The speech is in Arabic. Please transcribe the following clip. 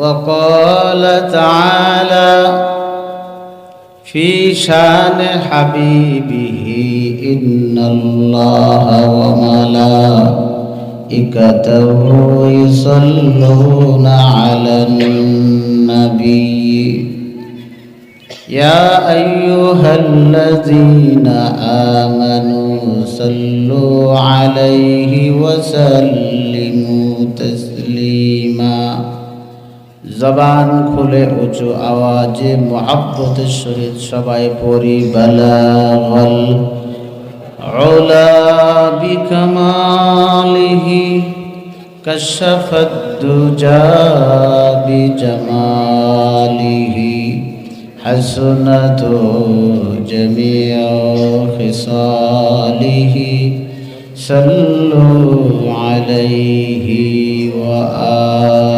وقال تعالى في شان حبيبه إن الله وملائكته يصلون على النبي يا أيها الذين آمنوا صلوا عليه وسلموا تسليما জবান খুলে উঁচু আওয়াজে মুহাব্বতের সহিত সবাই পড়ি বালাগাল উলা বিকামালিহি কাশাফাদ দুজা বিজামালিহি حسنت جميع خصاله صلوا عليه وآله